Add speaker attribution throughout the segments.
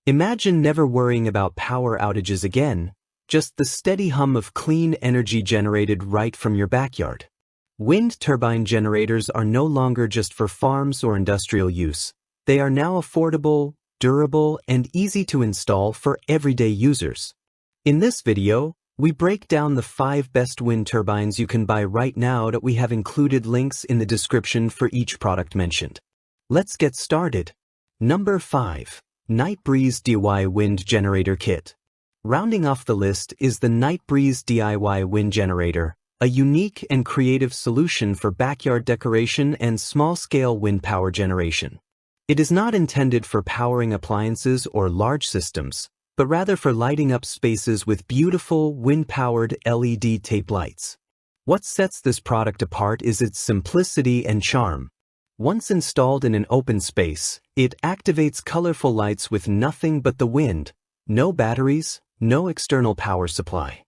Speaker 1: Imagine never worrying about power outages again, just the steady hum of clean energy generated right from your backyard. Wind turbine generators are no longer just for farms or industrial use. They are now affordable, durable, and easy to install for everyday users. In this video, we break down the 5 best wind turbines you can buy right now that we have included links in the description for each product mentioned. Let's get started. Number 5. Nightbreeze DIY Wind Generator Kit. Rounding off the list is the Nightbreeze DIY Wind Generator, a unique and creative solution for backyard decoration and small-scale wind power generation. It is not intended for powering appliances or large systems, but rather for lighting up spaces with beautiful, wind-powered LED tape lights. What sets this product apart is its simplicity and charm. Once installed in an open space, it activates colorful lights with nothing but the wind, no batteries, no external power supply.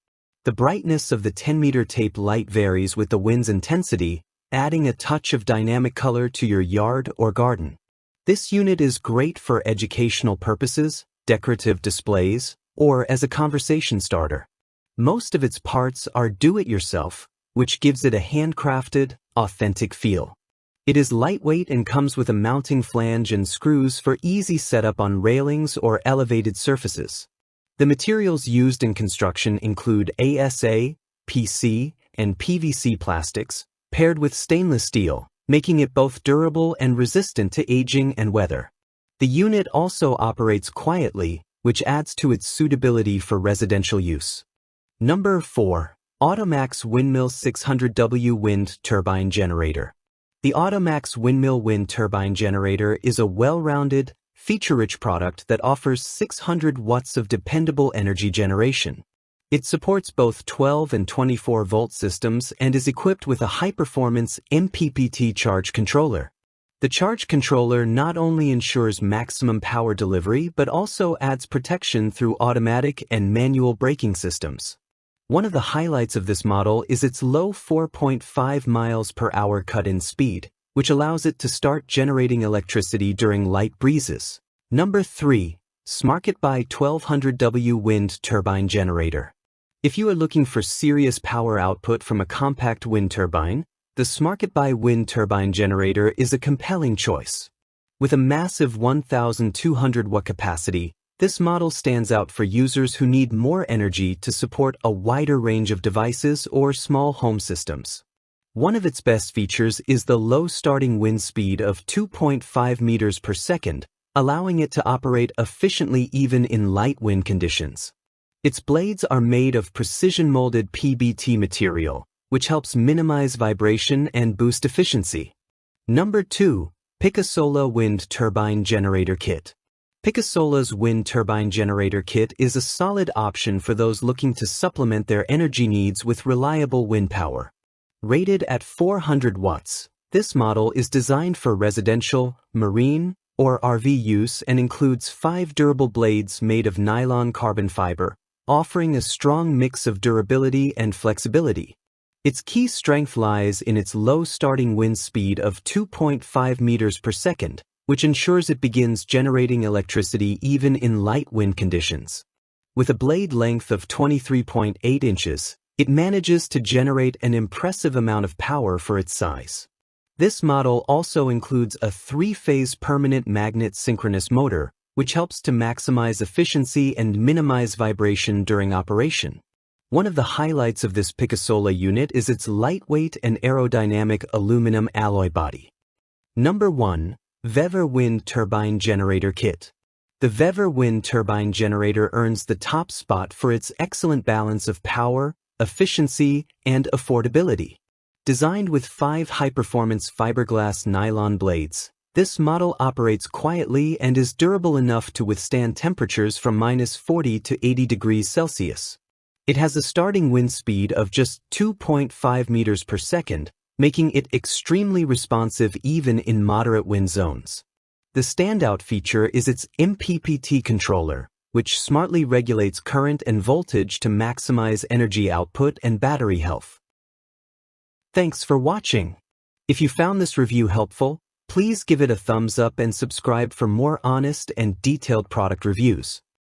Speaker 1: The brightness of the 10-meter tape light varies with the wind's intensity, adding a touch of dynamic color to your yard or garden. This unit is great for educational purposes, decorative displays, or as a conversation starter. Most of its parts are do-it-yourself, which gives it a handcrafted, authentic feel. It is lightweight and comes with a mounting flange and screws for easy setup on railings or elevated surfaces. The materials used in construction include ASA, PC, and PVC plastics, paired with stainless steel, making it both durable and resistant to aging and weather. The unit also operates quietly, which adds to its suitability for residential use. Number 4. Automaxx Windmill 600W Wind Turbine Generator. The Automaxx Windmill Wind Turbine Generator is a well-rounded, feature-rich product that offers 600 watts of dependable energy generation. It supports both 12 and 24-volt systems and is equipped with a high-performance MPPT charge controller. The charge controller not only ensures maximum power delivery but also adds protection through automatic and manual braking systems. One of the highlights of this model is its low 4.5 miles per hour cut-in speed, which allows it to start generating electricity during light breezes. Number 3. SmarketBuy 1200W Wind Turbine Generator. If you are looking for serious power output from a compact wind turbine, the SmarketBuy Wind Turbine Generator is a compelling choice. With a massive 1,200 watt capacity, this model stands out for users who need more energy to support a wider range of devices or small home systems. One of its best features is the low starting wind speed of 2.5 meters per second, allowing it to operate efficiently even in light wind conditions. Its blades are made of precision-molded PBT material, which helps minimize vibration and boost efficiency. Number 2. Picasola Wind Turbine Generator Kit. Picasola's Wind Turbine Generator Kit is a solid option for those looking to supplement their energy needs with reliable wind power. Rated at 400 watts, this model is designed for residential, marine, or RV use and includes 5 durable blades made of nylon carbon fiber, offering a strong mix of durability and flexibility. Its key strength lies in its low starting wind speed of 2.5 meters per second, which ensures it begins generating electricity even in light wind conditions. With a blade length of 23.8 inches, it manages to generate an impressive amount of power for its size. This model also includes a 3-phase permanent magnet synchronous motor, which helps to maximize efficiency and minimize vibration during operation. One of the highlights of this Picasola unit is its lightweight and aerodynamic aluminum alloy body. Number 1. VEVOR Wind Turbine Generator Kit. The VEVOR Wind Turbine Generator earns the top spot for its excellent balance of power, efficiency, and affordability. Designed with 5 high-performance fiberglass nylon blades, this model operates quietly and is durable enough to withstand temperatures from -40 to 80 degrees Celsius. It has a starting wind speed of just 2.5 meters per second, making it extremely responsive even in moderate wind zones. The standout feature is its MPPT controller, which smartly regulates current and voltage to maximize energy output and battery health. Thanks for watching. If you found this review helpful, Please give it a thumbs up and subscribe for more honest and detailed product reviews.